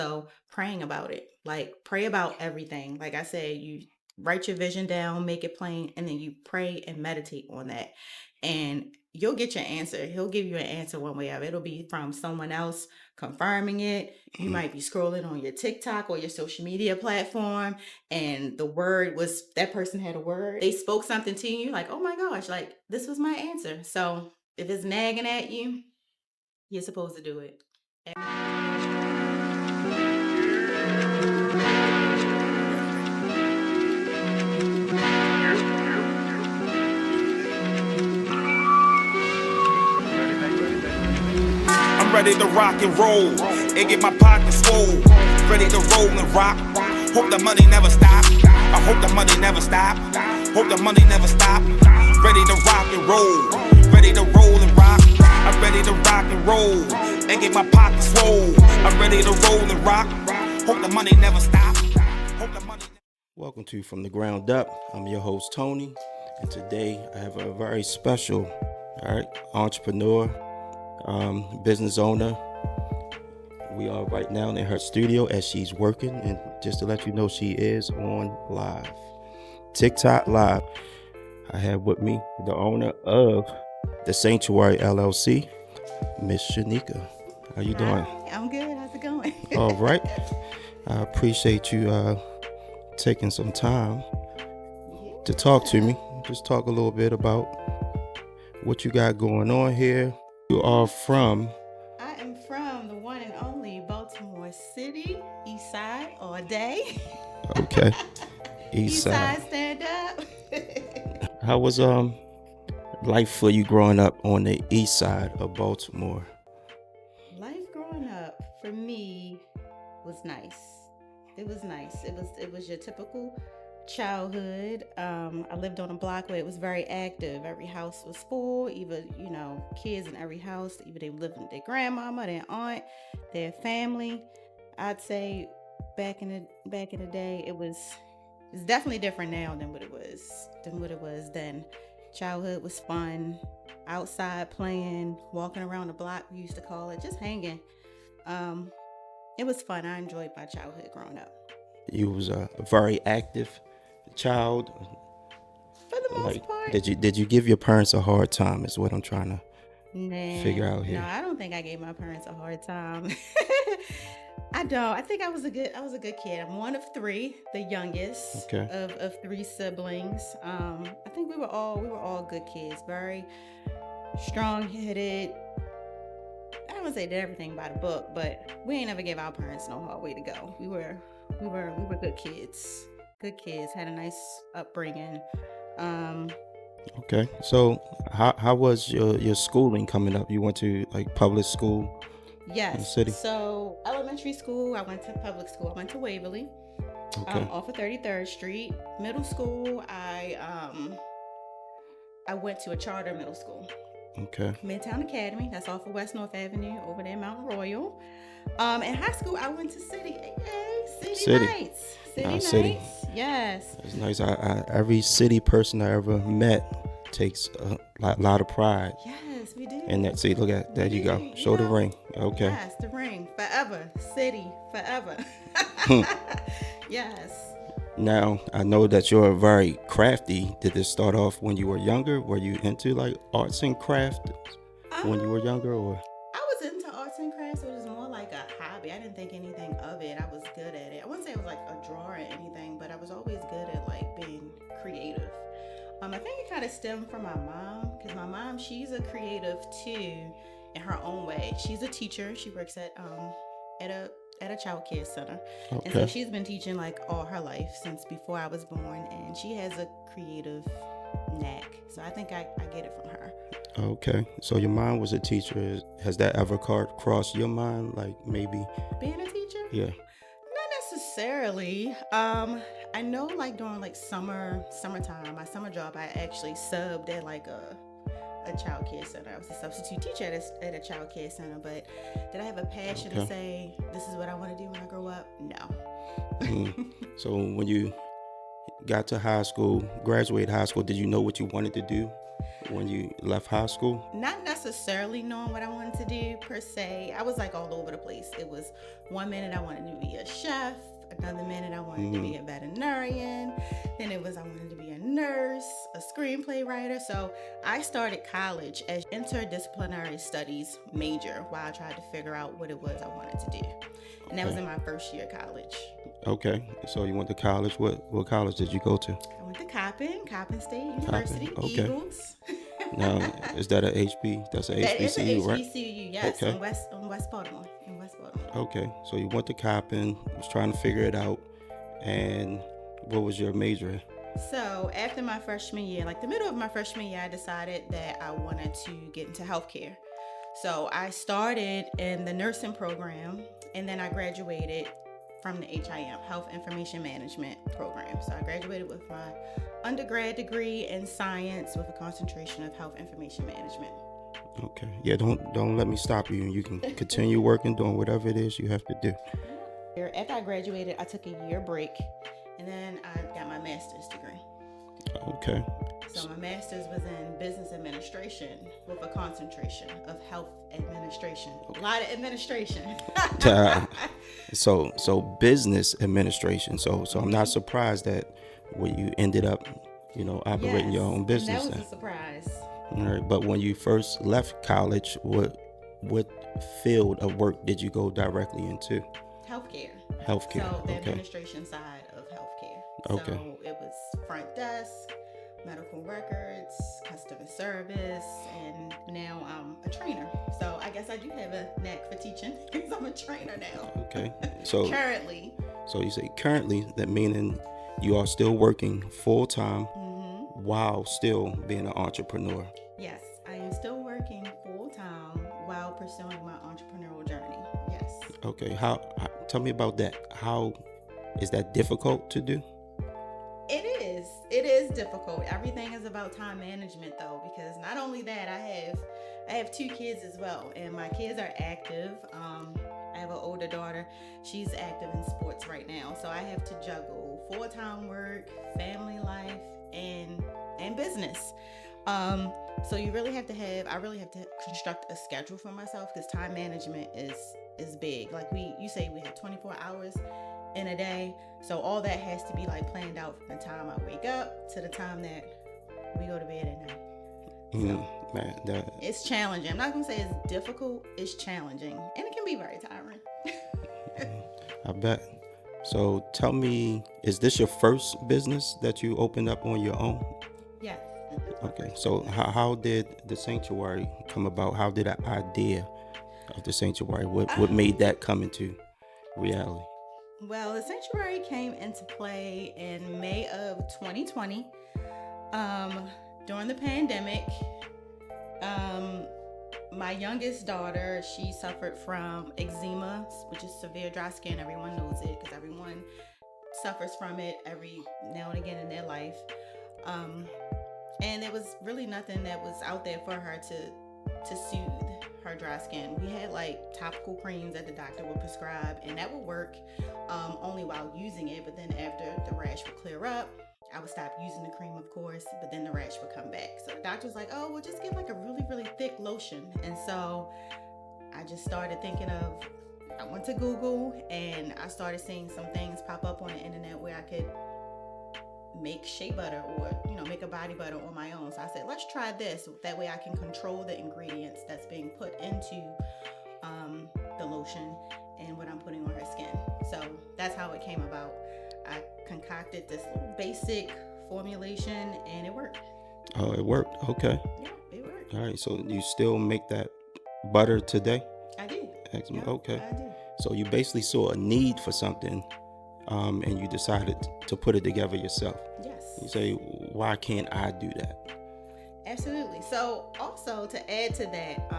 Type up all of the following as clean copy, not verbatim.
So praying about it, like pray about everything. Like I said, you write your vision down, make it plain, and then you pray and meditate on that. And you'll get your answer. He'll give you an answer one way or it'll be from someone else confirming it. You might be scrolling on your TikTok or your social media platform, and the word was that person had a word. They spoke something to you, like, oh my gosh, like this was my answer. So if it's nagging at you, you're supposed to do it. I'm ready to rock and roll and get my pockets swole. Ready to roll and rock. Hope the money never stop. I hope the money never stop. Hope the money never stop. Ready to rock and roll. Ready to roll and rock. I'm ready to rock and roll and get my pockets swole. I'm ready to roll and rock. Hope the money never stop. Hope the money. Welcome to From the Ground Up. I'm your host, Tony, and today I have a very special, entrepreneur, business owner. We are right now in her studio as she's working, and just to let you know, she is on live, TikTok live. I have with me the owner of the Sanctuary LLC, Miss Shanika. How you doing? Hi, I'm good. How's it going? All right. I appreciate you taking some time to talk to me. Just talk a little bit about what you got going on here. You are from? I am from the one and only Baltimore City, East Side all day. Okay. East Side stand up. How was life for you growing up on the east side of Baltimore? Life growing up for me was nice. It was nice. It was your typical childhood. I lived on a block where it was very active. Every house was full, either, kids in every house, either they lived with their grandmama, their aunt, their family. I'd say back in the day, it's definitely different now than what it was then. Childhood was fun, outside playing, walking around the block, we used to call it, just hanging. It was fun. I enjoyed my childhood growing up. You was a very active child. For the most part. Did you give your parents a hard time is what I'm trying to figure out here. No, I don't think I gave my parents a hard time. I don't. I think I was a good kid. I'm one of three, the youngest of three siblings. I think we were all good kids, very strong-headed. I don't want to say did everything by the book, but we ain't never gave our parents no hard way to go. We were good kids. Good kids, had a nice upbringing. Okay, so how was your schooling coming up? You went to like public school? Yes. In the city? So elementary school, I went to public school. I went to Waverly, off of 33rd Street. Middle school, I went to a charter middle school. Okay. Midtown Academy, that's off of West North Avenue, over there, Mount Royal. In high school, I went to City. Yay, City Nights. City Nights. Yes. It's nice. I every city person I ever met takes a lot of pride. Yes, we do. And that, see, look at there you go. Show the ring. Okay. Yes, the ring. Forever. City. Forever. Yes. Now, I know that you're very crafty. Did this start off when you were younger? Were you into like arts and craft when you were younger, or? I was into arts and crafts. It was more like a hobby. I didn't think anything of it. I was good at it. I wouldn't say I was like a drawer or anything, but I was always good at like being creative. I think it kind of stemmed from my mom, because my mom, she's a creative too in her own way. She's a teacher. She works at a child care center. Okay. And so she's been teaching like all her life since before I was born, and she has a creative knack. So I think I get it from her. Okay. So your mom was a teacher. Has that ever crossed your mind, like maybe being a teacher? Yeah. Not necessarily. I know like during like summertime, my summer job, I actually subbed at like a child care center. I was a substitute teacher at a child care center, but did I have a passion to say, this is what I want to do when I grow up? No. So when you got to graduated high school, did you know what you wanted to do when you left high school? Not necessarily. necessarily knowing what I wanted to do per se. I was like all over the place. It was one minute I wanted to be a chef, another minute I wanted to be a veterinarian, then it was I wanted to be a nurse, a screenplay writer. So I started college as interdisciplinary studies major while I tried to figure out what it was I wanted to do. And that was in my first year of college. Okay, so you went to college. What college did you go to? I went to Coppin State University, Okay. Eagles. Now, is that a HB? That's a That is a HBCU, right? HBCU, yes, Okay. in West Baltimore. Okay, so you went to Coppin, was trying to figure it out, and what was your major? So after my freshman year, like the middle of my freshman year, I decided that I wanted to get into healthcare. So I started in the nursing program, and then I graduated from the HIM, Health Information Management program. So I graduated with my undergrad degree in science with a concentration of health information management. Okay, yeah, don't let me stop you. You can continue working, doing whatever it is you have to do. After I graduated, I took a year break, and then I got my master's degree. Okay. So my master's was in business administration with a concentration of health administration. A lot of administration. So business administration. So I'm not surprised that when you ended up, operating your own business. And that was a surprise. All right, but when you first left college, what field of work did you go directly into? Healthcare. Healthcare. So the Okay. administration side of healthcare. Okay. So it was front desk, medical records, customer service, and now I'm a trainer. So I guess I do have a knack for teaching because I'm a trainer now. Okay. So Currently. So you say currently, that meaning you are still working full time while still being an entrepreneur. Yes, I am still working full time while pursuing my entrepreneurial journey. Yes. Okay. Tell me about that. How is that difficult to do? It is difficult. Everything is about time management though, because not only that, I have 2 kids as well, and my kids are active. I have an older daughter. She's active in sports right now, so I have to juggle full-time work, family life, and business. So I really have to construct a schedule for myself because time management is big. Like you say we have 24 hours in a day, so all that has to be like planned out from the time I wake up to the time that we go to bed at night. So it's challenging. I'm not gonna say it's difficult. It's challenging, and it can be very tiring. I bet. So tell me, is this your first business that you opened up on your own? Yes. Okay. So how did the Sanctuary come about? How did the idea of the Sanctuary, what made that come into reality? Well, the Sanctuary came into play in May of 2020. During the pandemic, my youngest daughter, she suffered from eczema, which is severe dry skin. Everyone knows it because everyone suffers from it every now and again in their life. And there was really nothing that was out there for her to soothe her dry skin. We had like topical creams that the doctor would prescribe, and that would work only while using it. But then after the rash would clear up, I would stop using the cream, of course, but then the rash would come back. So the doctor was like, oh, well, just get like a really, really thick lotion. And so I just started thinking I went to Google and I started seeing some things pop up on the internet where I could make shea butter or, make a body butter on my own. So I said, let's try this. That way I can control the ingredients that's being put into the lotion and what I'm putting on her skin. So that's how it came about. I concocted this little basic formulation and it worked. Oh, it worked. Okay. Yeah, it worked. All right. So you still make that butter today? I do. Excellent. Yeah, Okay. I do. So you basically saw a need for something, and you decided to put it together yourself. Yes. You say, why can't I do that? Absolutely. So also to add to that,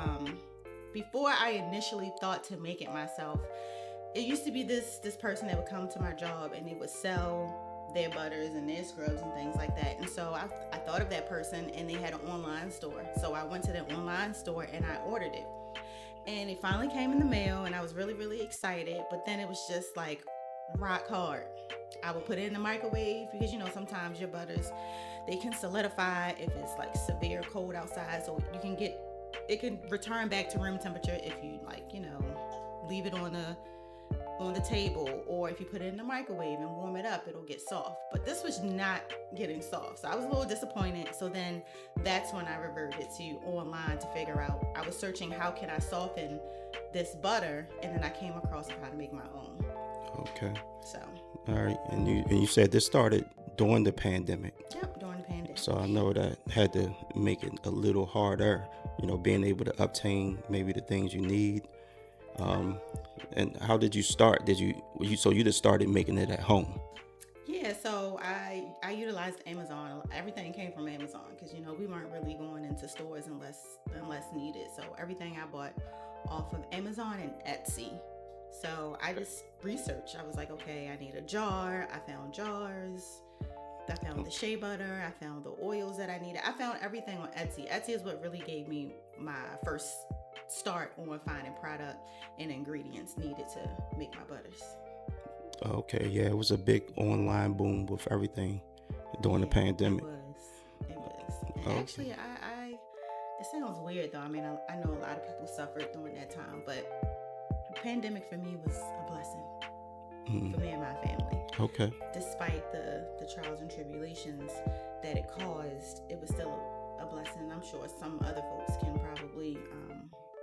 before I initially thought to make it myself, it used to be this person that would come to my job and they would sell their butters and their scrubs and things like that. And so I thought of that person, and they had an online store. So I went to the online store and I ordered it. And it finally came in the mail, and I was really, really excited. But then it was just like rock hard. I would put it in the microwave because, sometimes your butters, they can solidify if it's like severe cold outside. So you can get it can return back to room temperature if you leave it on the table, or if you put it in the microwave and warm it up, it'll get soft. But this was not getting soft, so I was a little disappointed. So then that's when I reverted to online to figure out. I was searching how can I soften this butter, and then I came across how to make my own. Okay. So. All right, and you said this started during the pandemic. Yep, during the pandemic. So I know that had to make it a little harder, being able to obtain maybe the things you need. And how did you start? So you just started making it at home? Yeah, so I utilized Amazon. Everything came from Amazon because we weren't really going into stores unless needed. So everything I bought off of Amazon and Etsy. So I just researched. I was like, okay, I need a jar. I found jars. I found the shea butter. I found the oils that I needed. I found everything on Etsy. Etsy is what really gave me my first start on finding product and ingredients needed to make my butters. Okay, yeah, it was a big online boom with everything during the pandemic. It was. And actually, it sounds weird though. I mean, I know a lot of people suffered during that time, but the pandemic for me was a blessing for me and my family. Okay. Despite the trials and tribulations that it caused, it was still a blessing. I'm sure some other folks can probably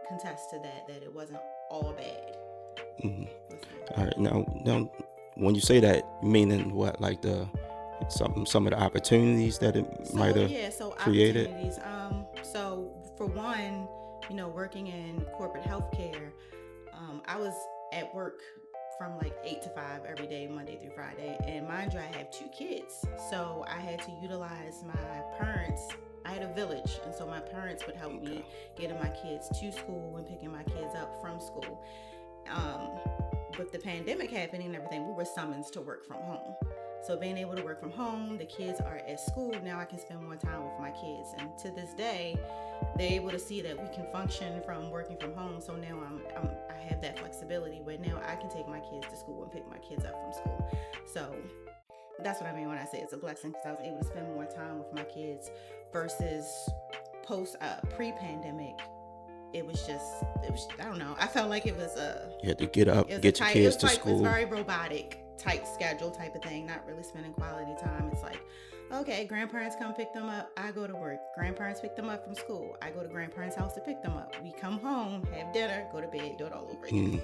contest to that it wasn't all bad. All right, now when you say that, meaning what, like some of the opportunities that it might have created? Opportunities. So for one, working in corporate healthcare, I was at work from like 8 to 5 every day, Monday through Friday. And mind you, I have 2 kids. So I had to utilize my parents. I had a village. And so my parents would help me getting my kids to school and picking my kids up from school. With the pandemic happening and everything, we were summoned to work from home. So being able to work from home, the kids are at school. Now I can spend more time with my kids. And to this day, they're able to see that we can function from working from home. So now I have that flexibility where now I can take my kids to school and pick my kids up from school. So that's what I mean when I say it's a blessing, because I was able to spend more time with my kids versus pre-pandemic. It was I don't know. I felt like it was you had to get up, get your kids to school. It was very robotic, tight schedule type of thing, not really spending quality time. It's like, okay, grandparents come pick them up, I go to work. Grandparents pick them up from school, I go to grandparents' house to pick them up. We come home, have dinner, go to bed, do it all over again.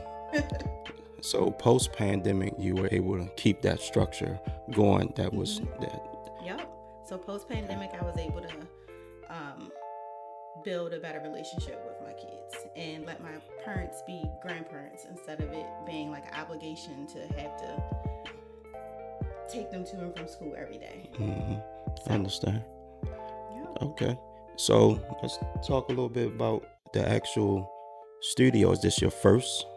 So post-pandemic, you were able to keep that structure going. That was that. Yep. So post-pandemic, I was able to build a better relationship with my kids and let my parents be grandparents instead of it being like an obligation to have to take them to and from school every day. I understand. Yeah. Okay. So let's talk a little bit about the actual studio. Is this your first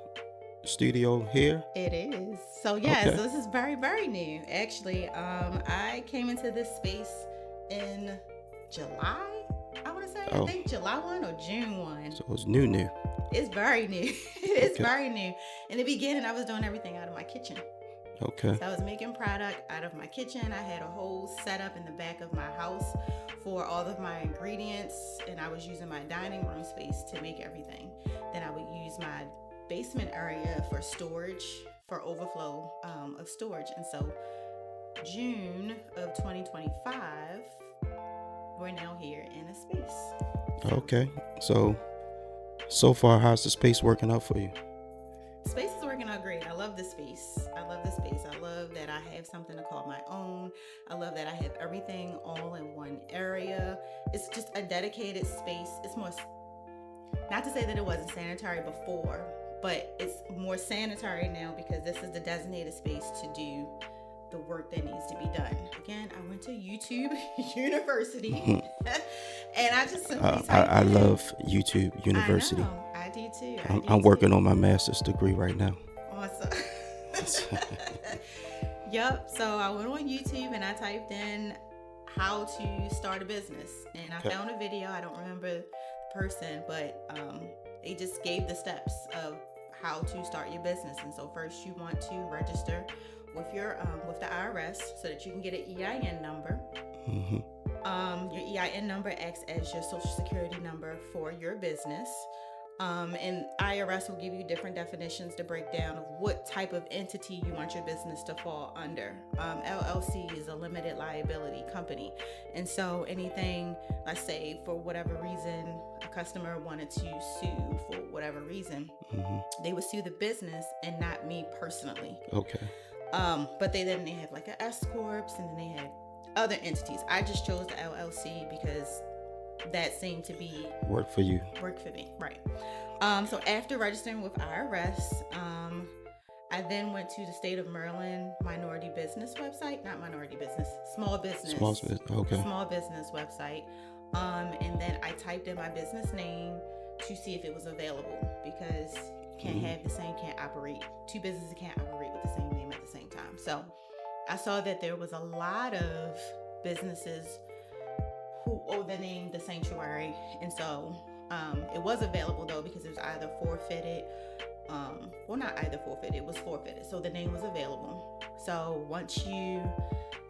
studio here? It is. So yeah, so this is very, very new. Actually, I came into this space in July. I think July 1 or June 1. So it's new. It's very new. It's very new. In the beginning, I was doing everything out of my kitchen. Okay. So I was making product out of my kitchen. I had a whole setup in the back of my house for all of my ingredients, and I was using my dining room space to make everything. Then I would use my basement area for storage, for overflow of storage. And so June of 2025, we're now here in a space. Okay. So far, how's the space working out for you? Space is working out great. I love this space. I love that I have something to call my own. I love that I have everything all in one area. It's just a dedicated space. It's more, not to say that it wasn't sanitary before, but it's more sanitary now because this is the designated space to do the work that needs to be done. Again, I went to YouTube University and I just simply I love YouTube University. I do too. I'm working on my master's degree right now. Awesome. Yep. So I went on YouTube and I typed in how to start a business, and I found a video. I don't remember the person, but they just gave the steps of how to start your business. And so first you want to register with your with the IRS so that you can get an EIN number. Your EIN number acts as your social security number for your business. And IRS will give you different definitions to break down of what type of entity you want your business to fall under. LLC is a limited liability company. And so anything, let's say for whatever reason, a customer wanted to sue for whatever reason, they would sue the business and not me personally. Okay. But they have like an S corps, and then they had other entities. I just chose the LLC because that seemed to be Work for you. Work for me, right? So after registering with IRS, I then went to the state of Maryland minority business website, not minority business, small business. Okay. Small business website. And then I typed in my business name to see if it was available, because you can't operate. Two businesses can't operate with the same name at the same time. So I saw that there was a lot of businesses who owe the name the Sanctuary, and so it was available though, because it was either forfeited. It was forfeited, so the name was available. So once you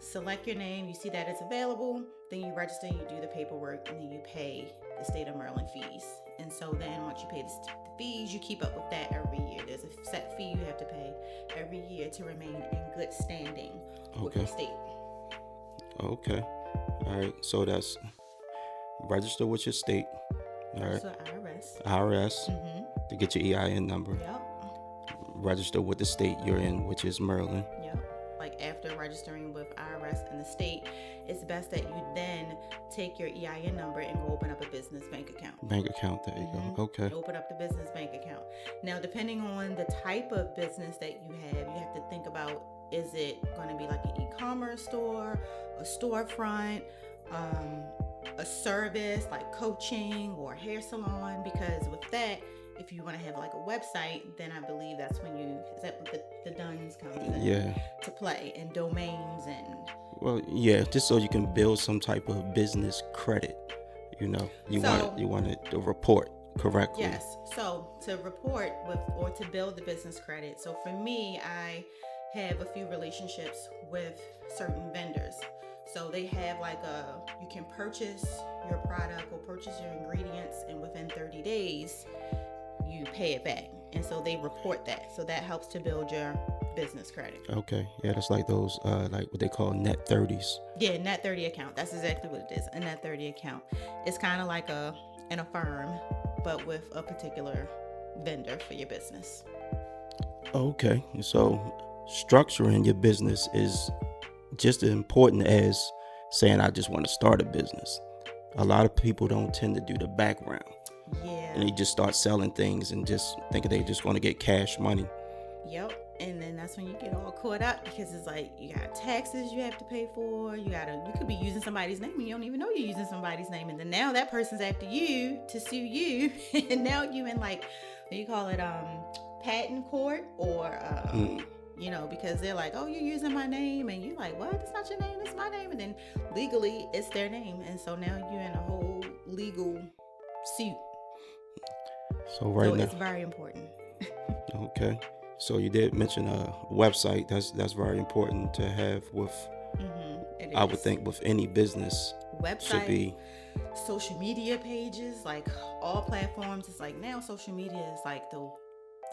select your name, you see that it's available, then you register, you do the paperwork, and then you pay the state of Maryland fees. And so then once you pay the fees, you keep up with that every year. There's a set fee you have to pay every year to remain in good standing with the state. Okay. All right. So that's register with your state. All right. So IRS. IRS to get your EIN number. Yep. Register with the state you're in, which is Maryland. Yep. Like after registering with IRS and the state, it's best that you then take your EIN number and go open up a business bank account. There you go. Okay. Open up the business bank account. Now, depending on the type of business that you have to think about, is it going to be like an e-commerce store, a storefront, a service like coaching or a hair salon? Because with that, if you want to have like a website, then I believe that's when the DUNS comes in to play, and domains and... Well, yeah, just so you can build some type of business credit. You want it to report correctly. Yes. So to report or to build the business credit. So for me, I have a few relationships with certain vendors. So they have you can purchase your product or purchase your ingredients, and within 30 days, you pay it back. And so they report that. So that helps to build your business credit. Okay. Yeah, that's like those, like what they call net 30s. Yeah, net 30 account. That's exactly what it is. A net 30 account. It's kind of like in a firm, but with a particular vendor for your business. Okay. So structuring your business is just as important as saying, I just want to start a business. A lot of people don't tend to do the background. Yeah. And they just start selling things and just thinking they just want to get cash money. Yep. And then that's when you get all caught up, because it's like you got taxes you have to pay for. You could be using somebody's name and you don't even know you're using somebody's name. And then now that person's after you to sue you. And now you in what do you call it? Patent court or, because they're like, oh, you're using my name. And you're like, what? It's not your name. It's my name. And then legally it's their name. And so now you're in a whole legal suit. So it's very important. Okay. So you did mention a website. That's very important to have with, I would think, with any business. Website, should be social media pages, like all platforms. It's like now social media is like the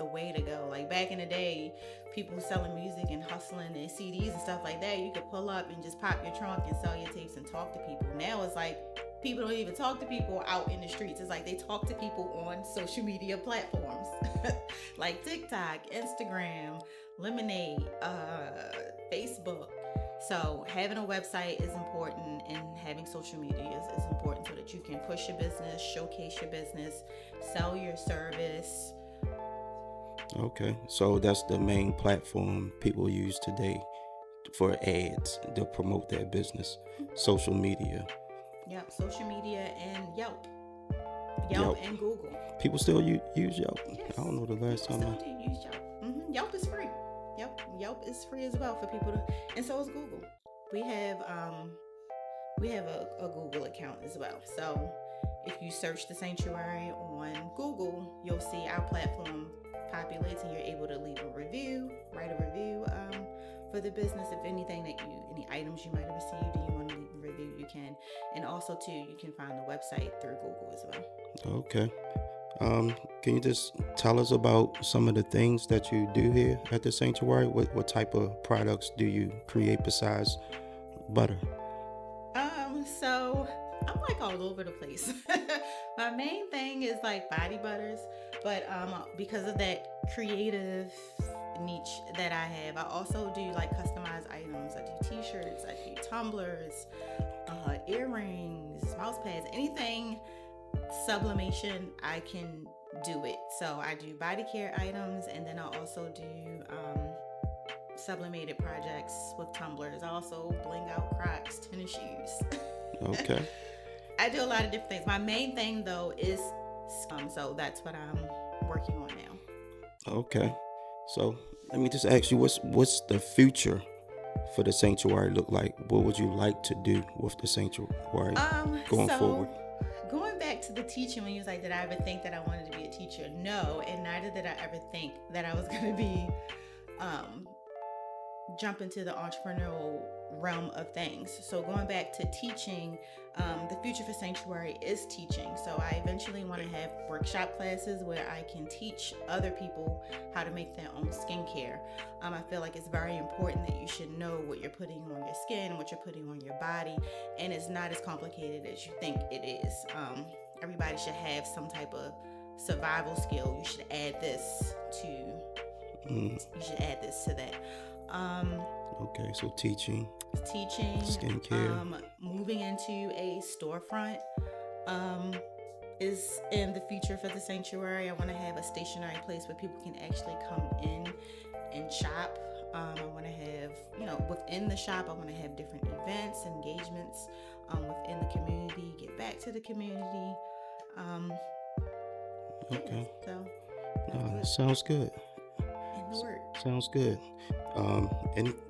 way to go. Like back in the day, people selling music and hustling and CDs and stuff like that, you could pull up and just pop your trunk and sell your tapes and talk to people. Now it's like people don't even talk to people out in the streets. It's like they talk to people on social media platforms like TikTok, Instagram, Lemonade, Facebook. So having a website is important, and having social media is important so that you can push your business, showcase your business, sell your service. Okay, so that's the main platform people use today for ads to promote their business. Social media. Yep, social media and Yelp and Google. People still use Yelp. Yes. I don't know the last time. Still do use Yelp. Yelp is free. Yelp is free as well for people to, and so is Google. We have a Google account as well. So if you search the Sanctuary on Google, you'll see our platform populates, and you're able to write a review for the business. If anything any items you might have received and you want to leave a review, you can. And also, too, you can find the website through Google as well. Okay. Can you just tell us about some of the things that you do here at the Sanctuary? What type of products do you create besides butter? So I'm like all over the place. My main thing is like body butters, but because of that creative niche that I have, I also do like customized items. I do t-shirts, I do tumblers, earrings, mouse pads, anything sublimation, I can do it. So I do body care items, and then I also do sublimated projects with tumblers. I also bling out Crocs, tennis shoes. Okay. I do a lot of different things. My main thing though is so that's what I'm working on now. Okay. So let me just ask you, what's the future for the Sanctuary look like? What would you like to do with the Sanctuary going forward? Going back to the teaching, when you was like, did I ever think that I wanted to be a teacher? No, and neither did I ever think that I was going to be jump into the entrepreneurial realm of things. So going back to teaching, the future for Sanctuary is teaching. So I eventually want to have workshop classes where I can teach other people how to make their own skincare. I feel like it's very important that you should know what you're putting on your skin, what you're putting on your body, and it's not as complicated as you think it is. Everybody should have some type of survival skill. You should add this to that. Okay, so teaching, skincare, moving into a storefront is in the future for the Sanctuary. I want to have a stationary place where people can actually come in and shop. I want to have, within the shop, I want to have different events, engagements within the community, get back to the community. Okay. So, sounds good. Sounds good.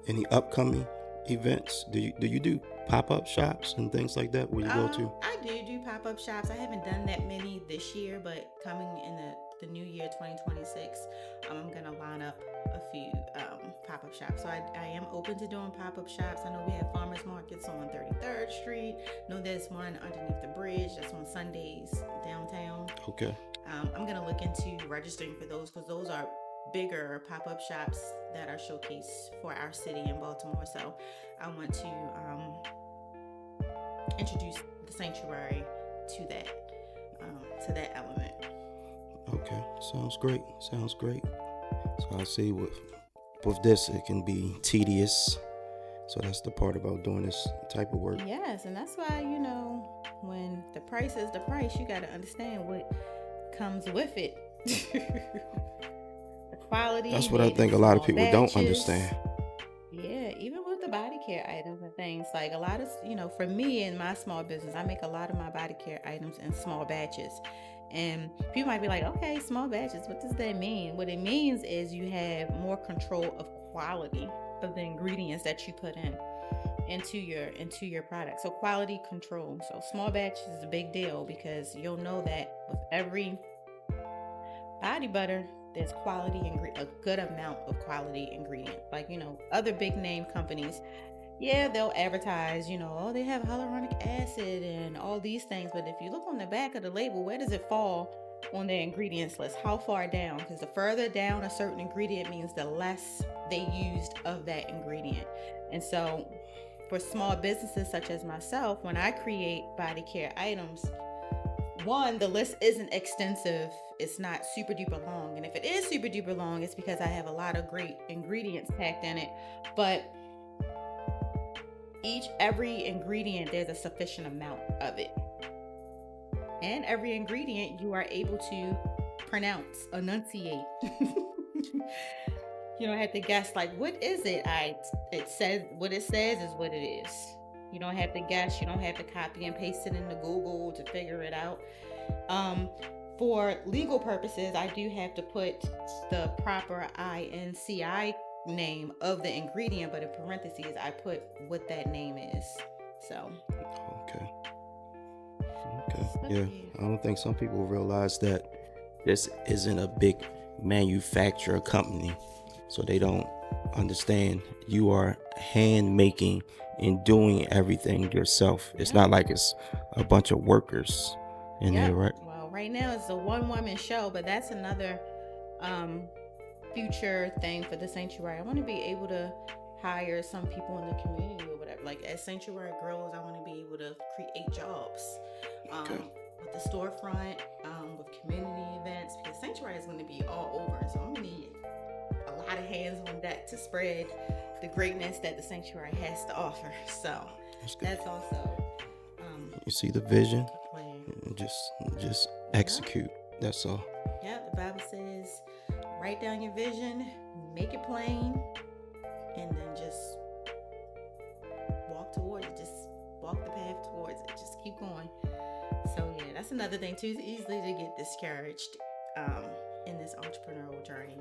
Any upcoming events? Do you do pop-up shops and things like that where you go to? I do pop-up shops. I haven't done that many this year, but coming in the new year 2026, I'm gonna line up a few pop-up shops. So I am open to doing pop-up shops. I know we have farmers markets on 33rd Street. I know there's one underneath the bridge that's on Sundays downtown. Okay. I'm gonna look into registering for those because those are bigger pop-up shops that are showcased for our city in Baltimore. So I want to introduce the Sanctuary to that element. Okay, sounds great. So I see with this it can be tedious. So that's the part about doing this type of work. Yes, and that's why when the price is the price, you got to understand what comes with it. Quality. That's what I think a lot of people don't understand. Yeah, even with the body care items and things, like a lot of, for me in my small business, I make a lot of my body care items in small batches. And people might be like, okay, small batches, what does that mean? What it means is you have more control of quality of the ingredients that you put into your product. So quality control. So small batches is a big deal because you'll know that with every body butter, there's a good amount of quality ingredient. Like, other big name companies, they'll advertise, they have hyaluronic acid and all these things. But if you look on the back of the label, where does it fall on their ingredients list? How far down? Because the further down a certain ingredient means the less they used of that ingredient. And so for small businesses such as myself, when I create body care items, one, the list isn't extensive. It's not super duper long. And if it is super duper long, it's because I have a lot of great ingredients packed in it. But every ingredient, there's a sufficient amount of it. And every ingredient you are able to enunciate. You don't have to guess, like, what is it? It says what it says is what it is. You don't have to guess. You don't have to copy and paste it into Google to figure it out. For legal purposes, I do have to put the proper INCI name of the ingredient, but in parentheses, I put what that name is. So. Okay. Yeah. I don't think some people realize that this isn't a big manufacturer company, so they don't understand you are hand making and doing everything yourself. It's Yeah. not like it's a bunch of workers in Yeah. there, right? Well, right now it's a one-woman show, but that's another future thing for the Sanctuary. I want to be able to hire some people in the community or whatever. Like as Sanctuary grows, I want to be able to create jobs Okay. with the storefront, with community events, because Sanctuary is going to be all over. So I'm going to need a lot of hands on deck to spread the greatness that the Sanctuary has to offer. So that's also You see the vision, a plan. and just execute. That's all. Yeah, the Bible says, write down your vision, make it plain, and then just walk towards it. Just walk the path towards it. Just keep going. So yeah, that's another thing too. It's easy to get discouraged in this entrepreneurial journey.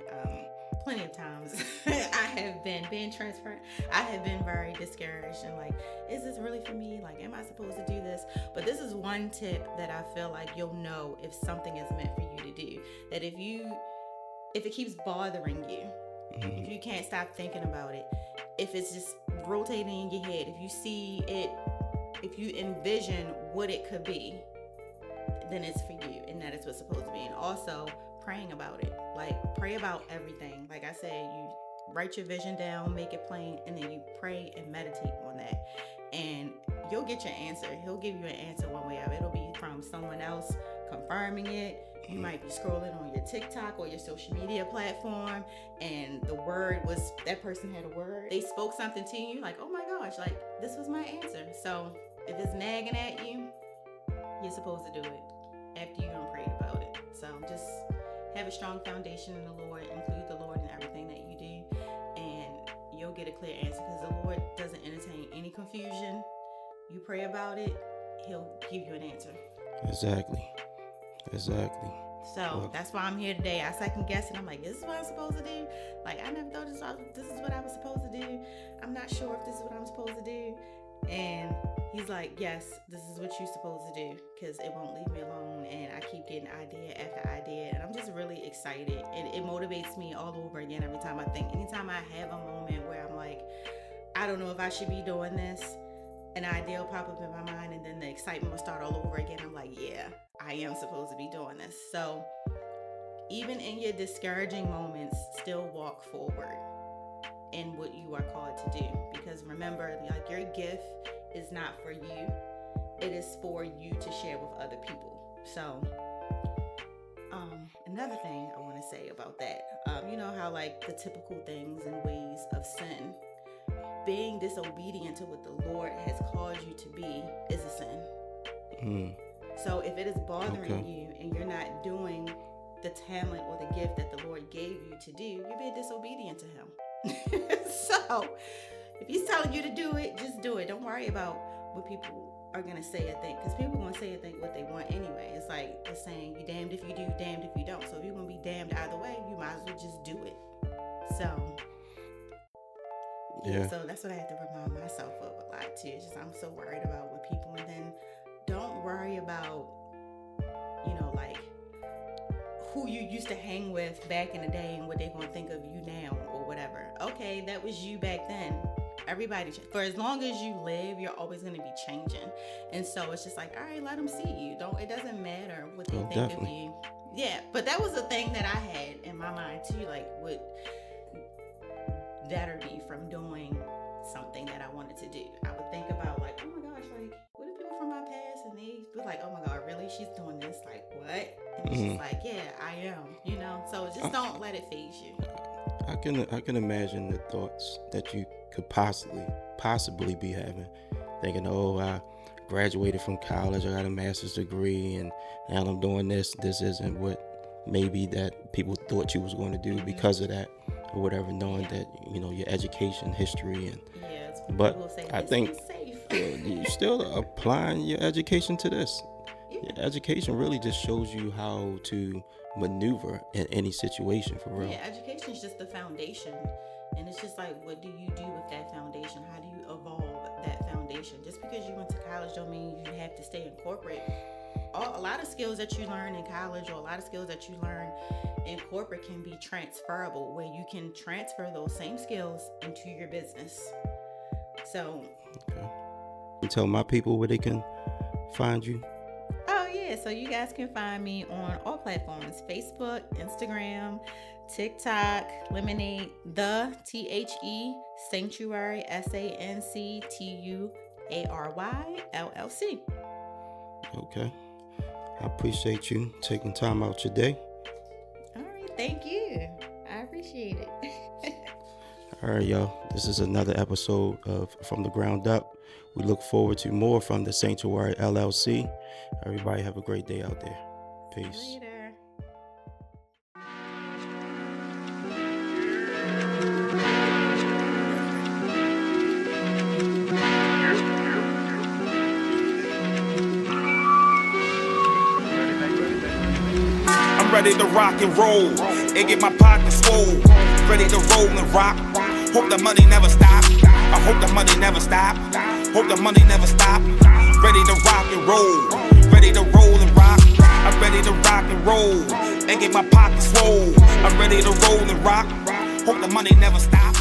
Plenty of times I have been being transparent. I have been very discouraged and like, is this really for me? Like, am I supposed to do this? But this is one tip that I feel like you'll know if something is meant for you to do. That if it keeps bothering you, if you can't stop thinking about it, if it's just rotating in your head, if you see it, if you envision what it could be, then it's for you, and that is what's supposed to be. And also praying about it. Like, pray about everything. Like I said, you write your vision down, make it plain, and then you pray and meditate on that. And you'll get your answer. He'll give you an answer one way or it'll be from someone else confirming it. You might be scrolling on your TikTok or your social media platform, and the word was, that person had a word. They spoke something to you, like, oh my gosh, like, this was my answer. So if it's nagging at you, you're supposed to do it after you done prayed about it. So just have a strong foundation in the Lord, include the Lord in everything that you do, and you'll get a clear answer, because the Lord doesn't entertain any confusion. You pray about it, he'll give you an answer. Exactly. So that's why I'm here today. I second guess it. I'm like, this is what I'm supposed to do. Like, I never thought this is what I was supposed to do. I'm not sure if this is what I'm supposed to do. And he's like, yes, this is what you're supposed to do, because it won't leave me alone. And I keep getting idea after idea. And I'm just really excited. And it motivates me all over again every time I think. Anytime I have a moment where I'm like, I don't know if I should be doing this, an idea will pop up in my mind, and then the excitement will start all over again. I'm like, yeah, I am supposed to be doing this. So even in your discouraging moments, still walk forward in what you are called to do. Because remember, like, your gift is not for you. It is for you to share with other people. So another thing I want to say about that, you know how like the typical things and ways of sin, being disobedient to what the Lord has called you to be is a sin. So if it is bothering you and you're not doing the talent or the gift that the Lord gave you to do, you're being disobedient to him. So if he's telling you to do it, just do it. Don't worry about what people are going to say or think, because people are going to say and think what they want anyway. It's like the saying, you damned if you do, damned if you don't. So if you're going to be damned either way, you might as well just do it. So Yeah. So that's what I have to remind myself of a lot too. It's just, I'm so worried about what people, and then don't worry about, you know, like who you used to hang with back in the day and what they're going to think of you now or whatever. Okay, that was you back then. Everybody, for as long as you live, you're always going to be changing. And so it's just like, all right, let them see you. It doesn't matter what they think definitely. of you. Yeah, but that was a thing that I had in my mind too, like what deter me from doing something that I wanted to do. I would think about like, oh my gosh, like what are people from my past, and they be like, oh my god, really, she's doing this, like what? And it's just like, yeah, I am, you know. So just don't let it phase you. I can imagine the thoughts that you could possibly be having, thinking, oh, I graduated from college, I got a master's degree, and now I'm doing this. This isn't what maybe that people thought you was going to do because of that or whatever, knowing that, you know, your education history. And but say, I think safe. you're still applying your education to this. Your education really just shows you how to maneuver in any situation, for real. Yeah, education is just the foundation, and it's just like, what do you do with that foundation? How do you evolve that foundation? Just because you went to college don't mean you have to stay in corporate. a lot of skills that you learn in college or a lot of skills that you learn in corporate can be transferable, where you can transfer those same skills into your business. So, okay. You tell my people where they can find you. Oh yeah, so you guys can find me on all platforms: Facebook, Instagram, TikTok, Lemonade, the THE Sanctuary SANCTUARY LLC. Okay. I appreciate you taking time out your day. All right, thank you. I appreciate it. All right, y'all. This is another episode of From the Ground Up. We look forward to more from the Sanctuary LLC. Everybody have a great day out there. Peace. Later. I'm ready to rock and roll and get my pockets swole. Ready to roll and rock. Hope the money never stop. I hope the money never stop. Hope the money never stop. Ready to rock and roll. Ready to roll and rock. I'm ready to rock and roll and get my pockets swole. I'm ready to roll and rock. Hope the money never stop.